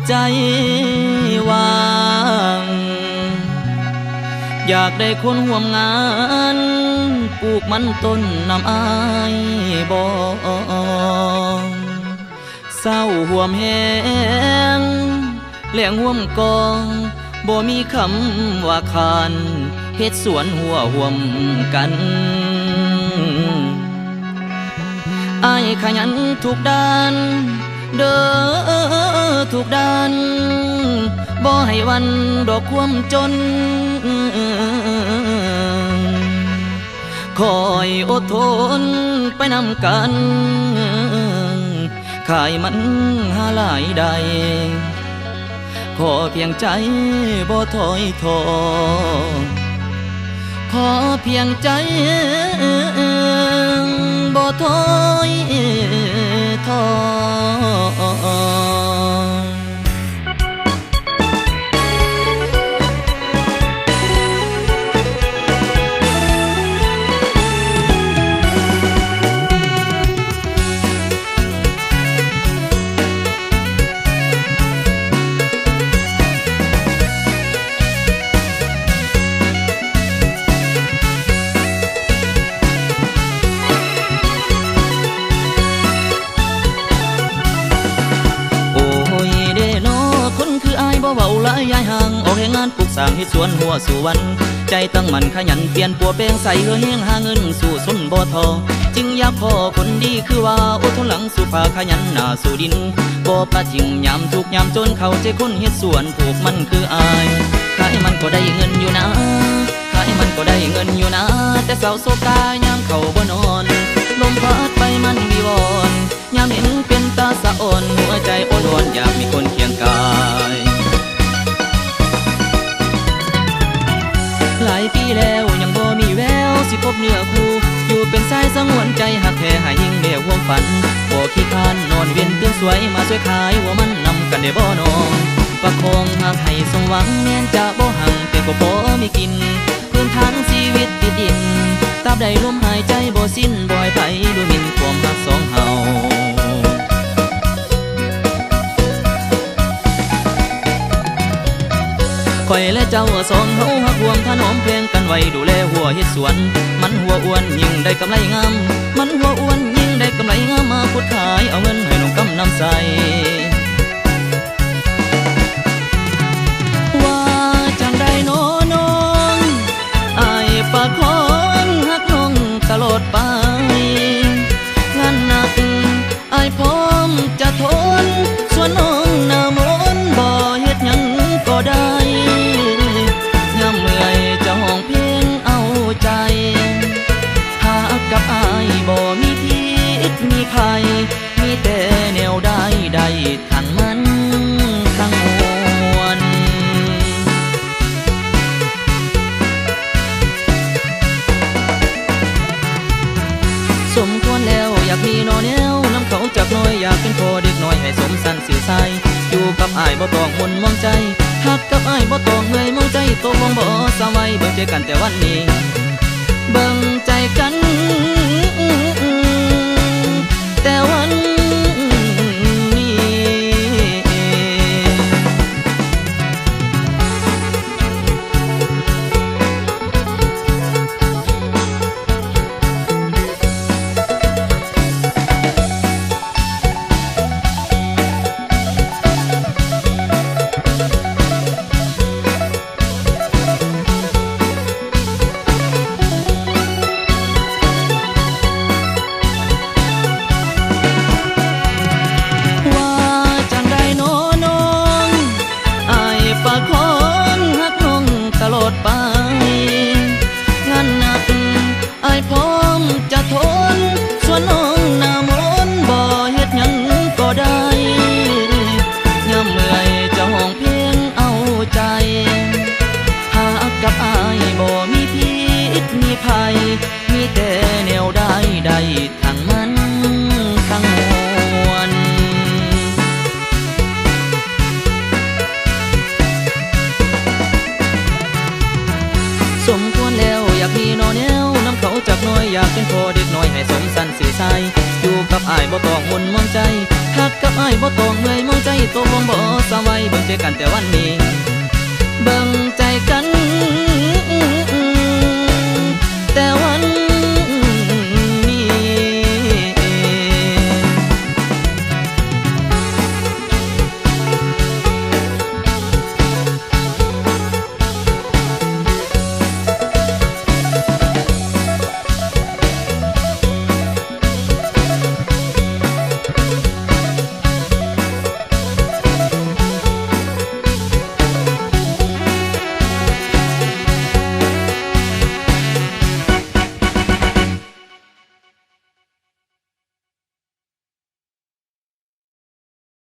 ใจว่างอยากได้คนห่วมงานปลูกมันต้นนำอายบ่เศร้าห่วมแหงแหลงห่วมกองบ่มีคำว่าคานเฮ็ดสวนหัวห่วมกันอายขยันทุกด้านเด้อทุกด้านบ่ให้วันดอกความจนคอยอดทนไปนำกันขายมันหาหลายใดขอเพียงใจบ่ถอยท้อขอเพียงใจบ่ถอยท้อเบาหลายย้ายห่างออกให้งานปลูกสร้างให้สวนหัวสู่วันใจตั้งมั่นขยันเปลี่ยนปัวแปลงใส่เฮือแห้งหาเงินสู่สนบ่ทอจึงอยากขอคนดีคือว่าอดทนหลังสู่ฝ่าขยันหน้าสู่ดินบ่ปะจิงยามทุกยามจนเข้าใจคนเฮ็ดสวนผูกมันคืออายขายมันก็ได้เงินอยู่นะขายมันก็ได้เงินอยู่นะแต่เศร้าโศกายามเข้าบ่นอนลมพัดไปมันวิวรยามเห็นเป็นตาสะอ่อนหัวใจอ่อนวอนอยากมีคนเคียงกายหลายปีแล้วยังบ่มีแววสิพบเนื้อคู่อยู่เป็นสายสังวนใจหักแท้หายิ่งเดียวห่วงฝันบ่ขี้คานนอนเวียนเตือนสวยมาช่วยขายหัวมันนำกันได้บ่น้องประคองหักให้สมหวังแม้นจะบ่หังแต่ก็บ่มีกินพื้นทางชีวิตติดดินตราบใดลมหายใจบ่สิ้นบ่ให้ไผดูหมิ่นความรักสองเฮาคอยและเจ้าสองเฮาหักห่วงถนอมเพลงกันไว้ดูแลหัวเฮ็ดสวนมันหัวอ้วนยิ่งได้กำไรงามมันหัวอ้วนยิ่งได้กำไรงามมาพุดขายเอาเงินให้น้องกำนำใส่ว่าจังได้น้องอายปากคอนหักน้องตลอดไปงานหนักอายพร้อมจะทนส่วนน้องหน้ามนต์บ่เฮ็ดหยังก็ได้กับอายบ่มีพิษมีภัยมีแต่แนวได้ได้ทั้งมันทั้งมวลสมควรแล้วอยากมีนอแนวน้ำเขาจับน้อยอยากเป็นพ่อเด็กน้อยให้สมสันสื่อสายอยู่กับอายบ่ต้องมนมองใจหักกับอายบ่ต้องเหนื่อยมองใจตกลงบ่สามัยเบิ่งใจกันแต่วันนี้เบิ่งใจกันแต่วันนี้มีแต่แนวได้ได้ทั้งมันทั้งมวลสมควรแล้วอยากมีนอแนวน้ำเขาจับน้อยอยากเป็นพ่อเด็กน้อยให้สมสันสื่อสายอยู่กับอายบ่ต้องมนมองใจหักกับ อ้ายบ่ต้องเมื่อยมองใจตกลงบ่สะไว้เบิ่งใจกันแต่วันนี้เบิ่งใจกันแต่วัน